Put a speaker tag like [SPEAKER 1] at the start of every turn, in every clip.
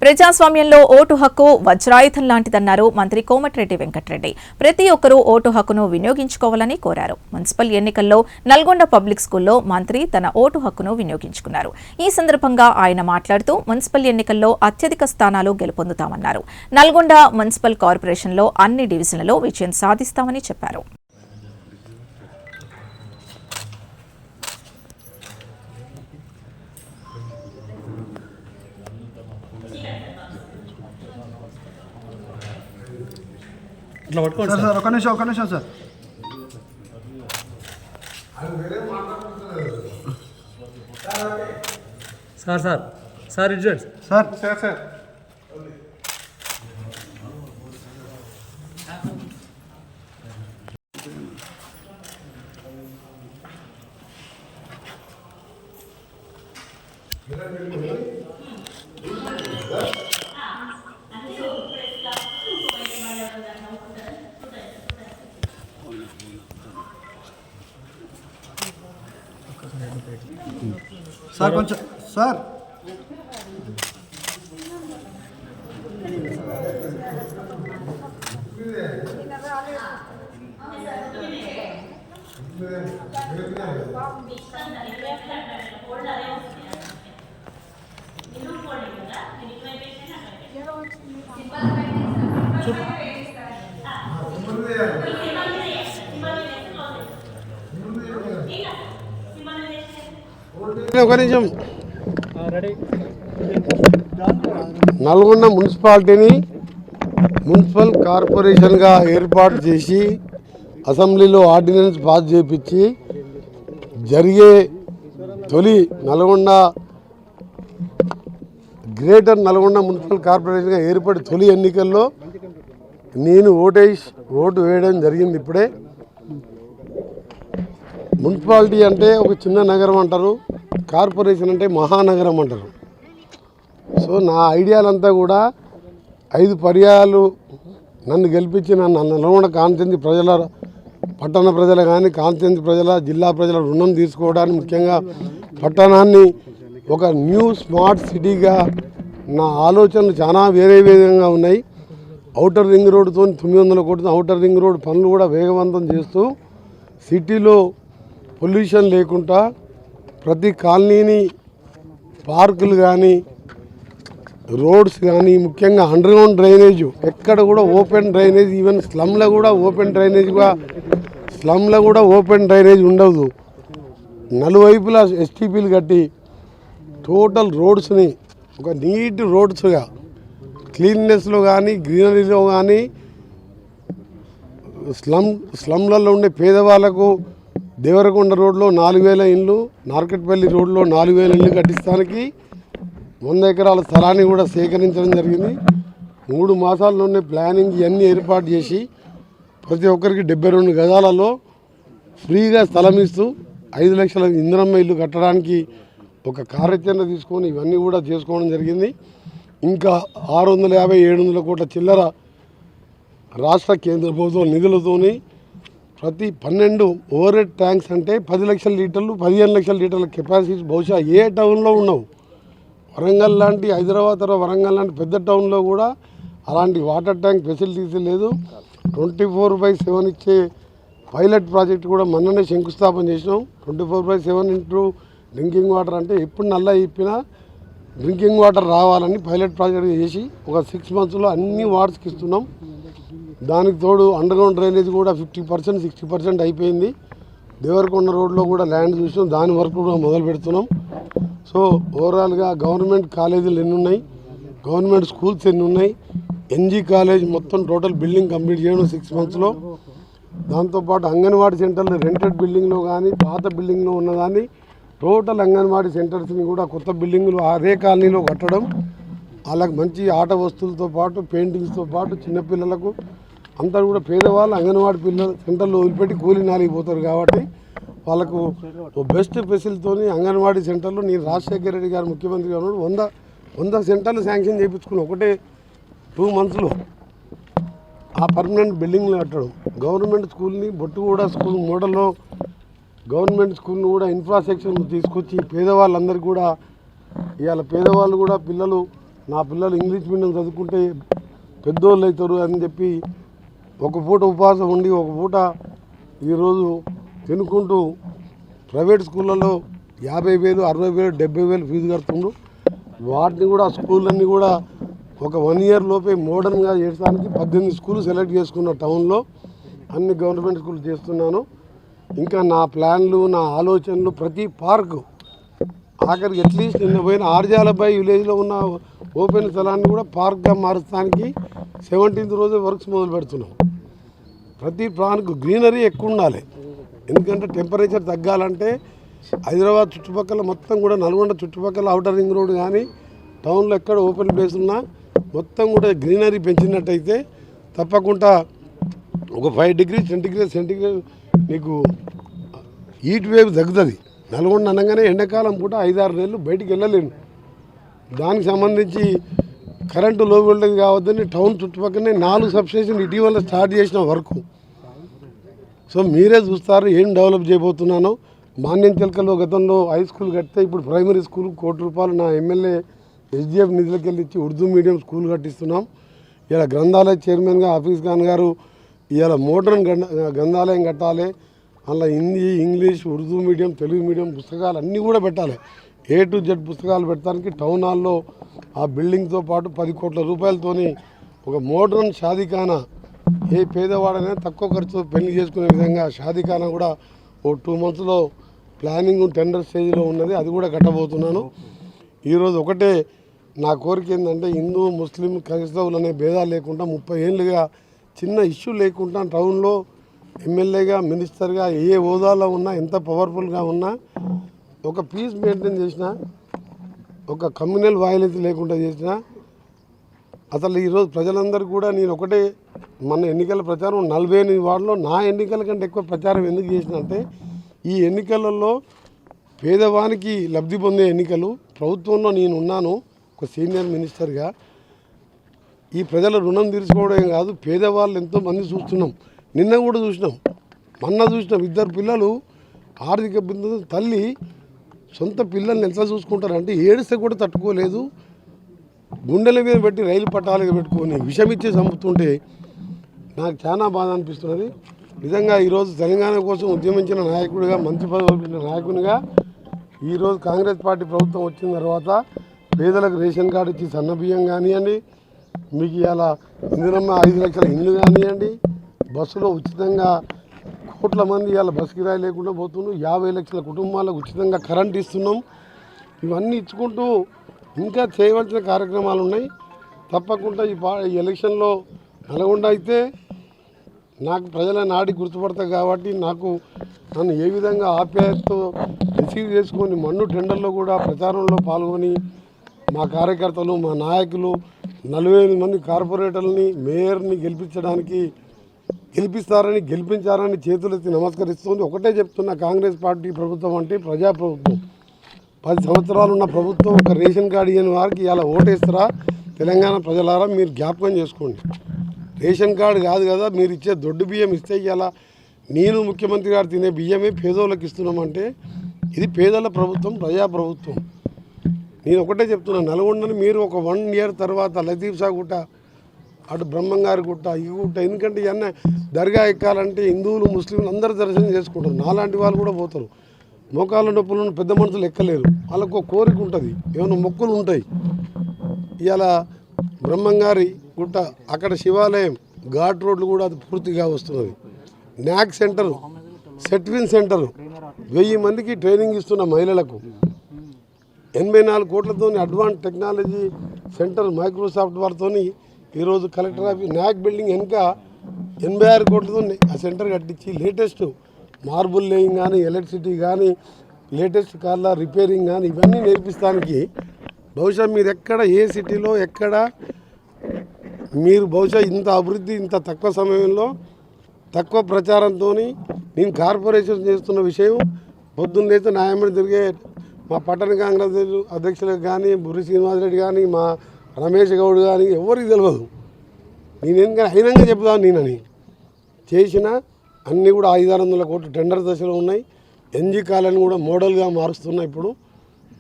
[SPEAKER 1] ప్రజాస్వామ్యంలో ఓటు హక్కు వజ్రాయుధం లాంటిదన్నారు మంత్రి కోమటిరెడ్డి వెంకటరెడ్డి. ప్రతి ఒక్కరూ ఓటు హక్కును వినియోగించుకోవాలని కోరారు. మున్సిపల్ ఎన్నికల్లో నల్గొండ పబ్లిక్ స్కూల్లో మంత్రి తన ఓటు హక్కును వినియోగించుకున్నారు. ఈ సందర్భంగా ఆయన మాట్లాడుతూ మున్సిపల్ ఎన్నికల్లో అత్యధిక స్థానాలు గెలుపొందుతామన్నారు. నల్గొండ మున్సిపల్ కార్పొరేషన్లో అన్ని డివిజన్లలో విజయం సాధిస్తామని చెప్పారు.
[SPEAKER 2] ఇట్లా పట్టుకోండి సార్. ఒక నిమిషం సార్. సార్ ఇటు చూడండి సార్. సార్ కొంచెం సార్ ఒక నిమిషం. నల్గొండ మున్సిపాలిటీని మున్సిపల్ కార్పొరేషన్గా ఏర్పాటు చేసి అసెంబ్లీలో ఆర్డినెన్స్ పాస్ చేయించి జరిగే తొలి నల్గొండ గ్రేటర్ నల్గొండ మున్సిపల్ కార్పొరేషన్గా ఏర్పడి తొలి ఎన్నికల్లో నేను ఓటు వేయడం జరిగింది. ఇప్పుడే మున్సిపాలిటీ అంటే ఒక చిన్న నగరం అంటారు, కార్పొరేషన్ అంటే మహానగరం అంటారు. సో నా ఐడియాలంతా కూడా 5 పర్యాయాలు నన్ను గెలిపించిన నల్గొండ కాన్స్టిట్యున్సీ ప్రజల, పట్టణ ప్రజలు కానీ కాన్స్టిట్యున్సీ ప్రజల, జిల్లా ప్రజల రుణం తీసుకోవడానికి, ముఖ్యంగా పట్టణాన్ని ఒక న్యూ స్మార్ట్ సిటీగా నా ఆలోచనలు చాలా వేరే విధంగా ఉన్నాయి. ఔటర్ రింగ్ రోడ్డుతో 900 కోట్ల ఔటర్ రింగ్ రోడ్ పనులు కూడా వేగవంతం చేస్తూ సిటీలో పొల్యూషన్ లేకుండా ప్రతి కాలనీని పార్కులు కానీ రోడ్స్ కానీ, ముఖ్యంగా అండర్గ్రౌండ్ డ్రైనేజ్ ఎక్కడ కూడా ఓపెన్ డ్రైనేజ్, ఈవెన్ స్లమ్లో కూడా ఓపెన్ డ్రైనేజ్ ఉండదు. నలువైపులా ఎస్టీపీలు కట్టి టోటల్ రోడ్స్ని ఒక నీట్ రోడ్స్గా, క్లీన్నెస్లో కానీ గ్రీనరీలో కానీ స్లమ్లలో ఉండే పేదవాళ్లకు దేవరకొండ రోడ్లో 4000 ఇండ్లు, నార్కెట్పల్లి రోడ్లో 4000 ఇండ్లు కట్టిస్తానికి 100 ఎకరాల స్థలాన్ని కూడా సేకరించడం జరిగింది. 3 మాసాల్లోనే ప్లానింగ్ ఇవన్నీ ఏర్పాటు చేసి ప్రతి ఒక్కరికి 72 గజాలలో ఫ్రీగా స్థలం ఇస్తూ 5 లక్షల ఇందిరమ్మ ఇల్లు కట్టడానికి ఒక కార్యాచరణ తీసుకొని ఇవన్నీ కూడా చేసుకోవడం జరిగింది. ఇంకా 650-700 కోట్ల చిల్లర రాష్ట్ర కేంద్ర ప్రభుత్వ నిధులతోని ప్రతి 12 ఓవర్ హెడ్ ట్యాంక్స్ అంటే 10 లక్షల లీటర్లు, 15 లక్షల లీటర్ల కెపాసిటీ బహుశా ఏ టౌన్లో ఉండవు. వరంగల్ లాంటి, హైదరాబాద్ తర్వాత వరంగల్ లాంటి పెద్ద టౌన్లో కూడా అలాంటి వాటర్ ట్యాంక్ ఫెసిలిటీస్ లేదు. 24/7 ఇచ్చే పైలట్ ప్రాజెక్ట్ కూడా మొన్ననే శంకుస్థాపన చేసినాం. 24/7 ఇంటూ డ్రింకింగ్ వాటర్ అంటే ఎప్పుడు నల్లా ఇప్పినా డ్రింకింగ్ వాటర్ రావాలని పైలట్ ప్రాజెక్ట్ చేసి ఒక 6 మంత్స్లో అన్ని వార్డ్స్కి ఇస్తున్నాం. దానికి తోడు అండర్గ్రౌండ్ డ్రైనేజ్ కూడా 50%, 60% అయిపోయింది. దేవరకొండ రోడ్లో కూడా ల్యాండ్ చూసినాం, దాని వరకు కూడా మొదలు పెడుతున్నాం. సో ఓవరాల్గా గవర్నమెంట్ కాలేజీలు ఎన్ని ఉన్నాయి, గవర్నమెంట్ స్కూల్స్ ఎన్ని ఉన్నాయి, ఎన్జీ కాలేజ్ మొత్తం టోటల్ బిల్డింగ్ కంప్లీట్ చేయడం 6 మంత్స్లో. దాంతోపాటు అంగన్వాడీ సెంటర్లు రెంటెడ్ బిల్డింగ్లో కానీ పాత బిల్డింగ్లో ఉన్నదాన్ని టోటల్ అంగన్వాడీ సెంటర్స్ని కూడా కొత్త బిల్డింగ్లు అదే కాలనీలో కట్టడం, వాళ్ళకి మంచి ఆట వస్తువులతో పాటు పెయింటింగ్స్తో పాటు చిన్నపిల్లలకు అందరూ కూడా పేదవాళ్ళు అంగన్వాడీ పిల్లల సెంటర్లో వదిలిపెట్టి కూలినాలికి పోతారు కాబట్టి వాళ్ళకు బెస్ట్ ఫెసిలిటీతో అంగన్వాడీ సెంటర్లో నేను రాజశేఖర రెడ్డి గారు ముఖ్యమంత్రిగా ఉన్నాడు 100 సెంటర్లు శాంక్షన్ చేయించుకుని ఒకటే 2 మంత్స్లో ఆ పర్మనెంట్ బిల్డింగ్లు కట్టడం. గవర్నమెంట్ స్కూల్ని బొట్టుగూడ స్కూల్ మోడల్లో గవర్నమెంట్ స్కూల్ని కూడా ఇన్ఫ్రాస్ట్రక్చర్ తీసుకొచ్చి పేదవాళ్ళందరికీ కూడా ఇవాళ పేదవాళ్ళు కూడా పిల్లలు నా పిల్లలు ఇంగ్లీష్ మీడియం చదువుకుంటే పెద్దోళ్ళు అవుతారు అని చెప్పి ఒక పూట ఉపవాసం ఉండి ఒక పూట ఈరోజు తినుకుంటూ ప్రైవేట్ స్కూళ్ళలో 50,000, 60,000, 70,000 ఫీజు కడుతుండ్రు. వాటిని కూడా స్కూళ్ళన్నీ కూడా ఒక 1 ఇయర్ లోపే మోడర్న్గా చేయడానికి 18 స్కూళ్ళు సెలెక్ట్ చేసుకున్న టౌన్లో అన్ని గవర్నమెంట్ స్కూల్ చేస్తున్నాను. ఇంకా నా ప్లాన్లు నా ఆలోచనలు ప్రతి పార్కు ఆఖరికి అట్లీస్ట్ నిన్న పోయిన ఆర్జాలపై విలేజ్లో ఉన్న ఓపెన్ స్థలాన్ని కూడా పార్క్గా మారుస్తానికి 17th రోజు వర్క్స్ మొదలు పెడుతున్నాం. ప్రతి పార్కు గ్రీనరీ ఎక్కువ ఉండాలి. ఎందుకంటే టెంపరేచర్ తగ్గాలంటే హైదరాబాద్ చుట్టుపక్కల మొత్తం కూడా నల్గొండ చుట్టుపక్కల ఔటర్ రింగ్ రోడ్ కానీ టౌన్లో ఎక్కడ ఓపెన్ ప్లేస్ ఉన్నా మొత్తం కూడా గ్రీనరీ పెంచినట్టయితే తప్పకుండా ఒక 5 degrees సెంటిగ్రేడ్ నీకు హీట్ వేవ్ తగ్గుతుంది. నల్గొండ అనగానే ఎండాకాలం పూట 5-6 నెలలు బయటికి వెళ్ళలేను. దానికి సంబంధించి కరెంటు లో వోల్టేజ్ కావద్దని టౌన్ చుట్టుపక్కలనే 4 సబ్స్టేషన్ ఇటీవల స్టార్ట్ చేసిన వర్క్. సో మీరే చూస్తారు ఏం డెవలప్ చేయబోతున్నానో. మాన్యంచెలకలో గతంలో హై స్కూల్ కడితే ఇప్పుడు ప్రైమరీ స్కూల్ ₹1,00,00,000 నా ఎమ్మెల్యే SDF నిధులకి వెళ్ళి ఇచ్చి ఉర్దూ మీడియం స్కూల్ కట్టిస్తున్నాం. ఇలా గ్రంథాలయ చైర్మన్గా హఫీజ్ ఖాన్ గారు ఇలా మోడర్న్ గ్రంథాలయం కట్టాలి, అలా Hindi, English, Urdu medium, Telugu medium పుస్తకాలు అన్నీ కూడా పెట్టాలి. A to Z పుస్తకాలు పెట్టడానికి టౌన్ హాల్లో ఆ బిల్డింగ్తో పాటు 10 కోట్ల రూపాయలతోని ఒక మోడర్న్ షాదీఖానా, ఏ పేదవాడైనా తక్కువ ఖర్చుతో పెళ్లి చేసుకునే విధంగా షాదీఖానా కూడా ఓ 2 monthsలో ప్లానింగ్ టెండర్ స్టేజ్లో ఉన్నది. అది కూడా కట్టబోతున్నాను. ఈరోజు ఒకటే నా కోరిక ఏంటంటే హిందూ, ముస్లిం, క్రైస్తవులు అనే భేదాలు లేకుండా 30 ఏళ్ళుగా చిన్న ఇష్యూ లేకుండా టౌన్లో ఎమ్మెల్యేగా, మినిస్టర్గా ఏ హోదాలో ఉన్నా, ఎంత పవర్ఫుల్గా ఉన్నా ఒక పీస్ మెయింటైన్ చేసిన, ఒక కమ్యూనల్ వయలెన్స్ లేకుండా చేసిన, అసలు ఈరోజు ప్రజలందరూ కూడా నేను ఒకటే మన ఎన్నికల ప్రచారం 48 వార్డులో నా ఎన్నికల కంటే ఎక్కువ ప్రచారం ఎందుకు చేసిన అంటే ఈ ఎన్నికలలో పేదవానికి లబ్ధి పొందే ఎన్నికలు. ప్రభుత్వంలో నేను ఉన్నాను ఒక సీనియర్ మినిస్టర్గా. ఈ ప్రజల రుణం తీర్చుకోవడం కాదు, పేదవాళ్ళు ఎంతోమంది చూస్తున్నాం. నిన్న కూడా చూసినాం, మొన్న చూసినాం. 2 పిల్లలు ఆర్థిక ఇబ్బందులు, తల్లి సొంత పిల్లల్ని ఎంత చూసుకుంటారంటే ఏడిస్తే కూడా తట్టుకోలేదు, గుండెల మీద పెట్టి రైలు పట్టాలుగా పెట్టుకొని విషమిచ్చి చంపుతుంటే నాకు చాలా బాధ అనిపిస్తున్నది. నిజంగా ఈరోజు తెలంగాణ కోసం ఉద్యమించిన నాయకుడిగా, మంత్రి పదవి వహించిన నాయకునిగా ఈరోజు కాంగ్రెస్ పార్టీ ప్రభుత్వం వచ్చిన తర్వాత పేదలకు రేషన్ కార్డు ఇచ్చి సన్నబియ్యం కానివ్వండి, మీకు ఇలా ఇందిరమ్మ 5 లక్షల ఇండ్లు కానివ్వండి, బస్సులో ఉచితంగా కోట్ల మంది ఇలా బస్సు కిరాయి లేకుండా పోతున్నాం, 50 లక్షల కుటుంబాలకు ఉచితంగా కరెంట్ ఇస్తున్నాం. ఇవన్నీ ఇచ్చుకుంటూ ఇంకా చేయవలసిన కార్యక్రమాలు ఉన్నాయి. తప్పకుండా ఈ ఎలక్షన్లో నల్గొండ అయితే నాకు ప్రజల నాడి గుర్తుపడతాయి కాబట్టి నన్ను ఏ విధంగా ఆప్యాయతతో రిసీవ్ చేసుకొని మన్ను టెండర్లో కూడా ప్రచారంలో పాల్గొని మా కార్యకర్తలు, మా నాయకులు 48 మంది కార్పొరేటర్లని, మేయర్ని గెలిపించారని చేతులెత్తి నమస్కరిస్తుంది. ఒకటే చెప్తున్నా, కాంగ్రెస్ పార్టీ ప్రభుత్వం అంటే ప్రజాప్రభుత్వం. 10 సంవత్సరాలు ఉన్న ప్రభుత్వం. ఒక రేషన్ కార్డు ఇవ్వని వారికి ఇలా ఓటేస్తారా? తెలంగాణ ప్రజలారా మీరు జ్ఞాపకం చేసుకోండి. రేషన్ కార్డు కాదు కదా, మీరు ఇచ్చే దొడ్డు బియ్యం ఇస్తే ఇలా నేను ముఖ్యమంత్రి గారు తినే బియ్యమే పేదోళ్ళకి ఇస్తున్నామంటే ఇది పేదల ప్రభుత్వం, ప్రజాప్రభుత్వం. నేను ఒకటే చెప్తున్నా, నల్గొండని మీరు ఒక 1 year తర్వాత లతీఫ్ షా గుట్ట, అటు బ్రహ్మంగారి గుట్ట, ఈ గుట్ట, ఎందుకంటే ఇవన్నీ దర్గా ఎక్కాలంటే హిందువులు, ముస్లింలు అందరూ దర్శనం చేసుకుంటారు. నాలాంటి వాళ్ళు కూడా పోతారు. మోకాళ్ళ నొప్పులను పెద్ద మనుషులు ఎక్కలేరు, వాళ్ళకు ఒక కోరిక ఉంటుంది, ఏమైనా మొక్కులు ఉంటాయి. ఇలా బ్రహ్మంగారి గుట్ట, అక్కడ శివాలయం, ఘాట్ రోడ్లు కూడా అది పూర్తిగా వస్తున్నది. న్యాక్ సెంటరు, సెట్విన్ సెంటరు, 1000 మందికి ట్రైనింగ్ ఇస్తున్న మహిళలకు 84 కోట్లతో అడ్వాన్స్ టెక్నాలజీ సెంటర్ మైక్రోసాఫ్ట్ వారితో ఈరోజు కలెక్టర్ ఆఫీస్ న్యాక్ బిల్డింగ్ వెనుక 86 కోట్లతో ఆ సెంటర్ కట్టించి లేటెస్ట్ మార్బుల్ లేయింగ్ కానీ, ఎలక్ట్రిసిటీ కానీ, లేటెస్ట్ కార్ల రిపేరింగ్ కానీ ఇవన్నీ నేర్పిస్తానికి బహుశా మీరు ఎక్కడ ఏ సిటీలో ఎక్కడ మీరు బహుశా ఇంత అభివృద్ధి ఇంత తక్కువ సమయంలో తక్కువ ప్రచారంతో నేను కార్పొరేషన్ చేస్తున్న విషయం పొద్దున్న లేస్తే న్యాయమని తిరిగే మా పట్టణ కాంగ్రెస్ అధ్యక్షులకు కానీ, బుర్రి శ్రీనివాసరెడ్డి కానీ, మా రమేష్ గౌడ్ కానీ ఎవరికి తెలియదు. నేనేం అయినంగా చెప్తాను. నేనని చేసిన అన్నీ కూడా 500-600 కోట్లు టెండర్ దశలో ఉన్నాయి. ఎన్జీ కాలనీ కూడా మోడల్గా మారుస్తున్నా. ఇప్పుడు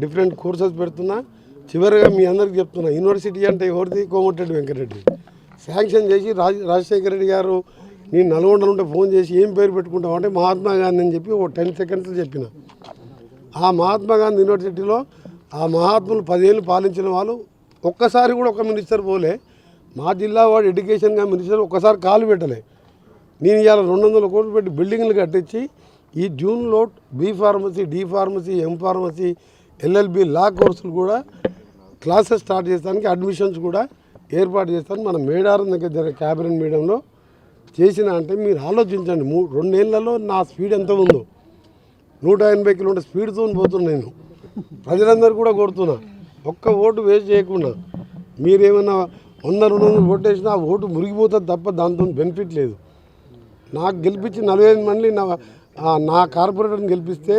[SPEAKER 2] డిఫరెంట్ కోర్సెస్ పెడుతున్నా. చివరిగా మీ అందరికి చెప్తున్నా, యూనివర్సిటీ అంటే ఎవరిది? కోమటిరెడ్డి వెంకటరెడ్డి శాంక్షన్ చేసి రాజశేఖర రెడ్డి గారు నేను నల్గొండలో ఉంటే ఫోన్ చేసి ఏం పేరు పెట్టుకుంటావు అంటే మహాత్మా గాంధీ అని చెప్పి ఓ 10 సెకండ్స్ చెప్పిన. ఆ మహాత్మా గాంధీ యూనివర్సిటీలో ఆ మహాత్ములు 10 ఏళ్ళు పాలించిన వాళ్ళు ఒక్కసారి కూడా ఒక మినిస్టర్ పోలే. మా జిల్లా వాడు ఎడ్యుకేషన్గా మినిస్టర్ ఒక్కసారి కాలు పెట్టలే. నేను ఇవాళ 200 కోట్లు పెట్టి బిల్డింగ్లు కట్టించి ఈ జూన్లో B pharmacy, D pharmacy, M pharmacy, LLB law కోర్సులు కూడా క్లాసెస్ స్టార్ట్ చేస్తానికి అడ్మిషన్స్ కూడా ఏర్పాటు చేస్తాను. మన మేడారం దగ్గర జరిగే క్యాబినెట్ మీడియంలో చేసిన అంటే మీరు ఆలోచించండి. 2 ఏళ్లలో నా స్పీడ్ ఎంత ఉందో, 180 కిలోమీటర్ స్పీడ్తో పోతున్నా. నేను ప్రజలందరూ కూడా కోరుతున్నా, ఒక్క ఓటు వేస్ట్ చేయకుండా మీరేమన్నా 100-200 ఓటు వేసినా ఆ ఓటు మురిగిపోతుంది తప్ప దాంతో బెనిఫిట్ లేదు. నాకు గెలిపించి 45 మంది నా కార్పొరేటర్ని గెలిపిస్తే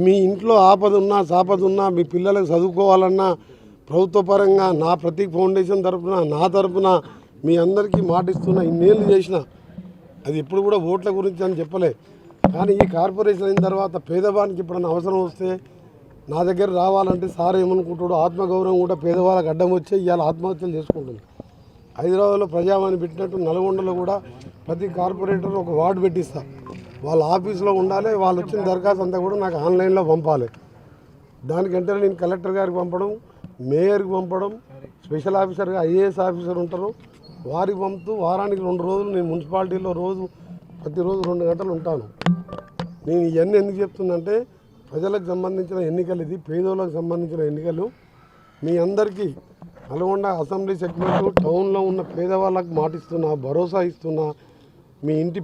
[SPEAKER 2] మీ ఇంట్లో ఆపద ఉన్నా సాపద ఉన్నా మీ పిల్లలకు చదువుకోవాలన్నా ప్రభుత్వ పరంగా నా ప్రతీక్ ఫౌండేషన్ తరఫున నా తరఫున మీ అందరికీ మాటిస్తున్నా. ఇన్నేళ్ళు చేసిన అది ఎప్పుడు కూడా ఓట్ల గురించి అని చెప్పలే. కానీ ఈ కార్పొరేషన్ అయిన తర్వాత పేదవానికి ఎప్పుడన్నా అవసరం వస్తే నా దగ్గర రావాలంటే సార్ ఏమనుకుంటాడు, ఆత్మగౌరవం కూడా పేదవాళ్ళకి అడ్డం వచ్చే ఇవాళ ఆత్మహత్యలు చేసుకుంటుంది. హైదరాబాద్లో ప్రజావాణి పెట్టినట్టు నల్గొండలో కూడా ప్రతి కార్పొరేటర్ ఒక వార్డు పెట్టిస్తా. వాళ్ళ ఆఫీస్లో ఉండాలి. వాళ్ళు వచ్చిన దరఖాస్తు అంతా కూడా నాకు ఆన్లైన్లో పంపాలి. దానికంటే నేను కలెక్టర్ గారికి పంపడం, మేయర్కి పంపడం, స్పెషల్ ఆఫీసర్గా ఐఏఎస్ ఆఫీసర్ ఉంటారు వారికి పంపుతూ వారానికి 2 రోజులు నేను మున్సిపాలిటీలో ప్రతిరోజు 2 గంటలు ఉంటాను. నేను ఇవన్నీ ఎందుకు చెప్తున్నంటే ప్రజలకు సంబంధించిన ఎన్నికలు, ఇది పేదోళ్ళకు సంబంధించిన ఎన్నికలు. మీ అందరికీ నల్గొండ అసెంబ్లీ సెగ్మెంట్ టౌన్లో ఉన్న పేదవాళ్ళకు మాటిస్తున్నా, భరోసా ఇస్తున్నా. మీ ఇంటి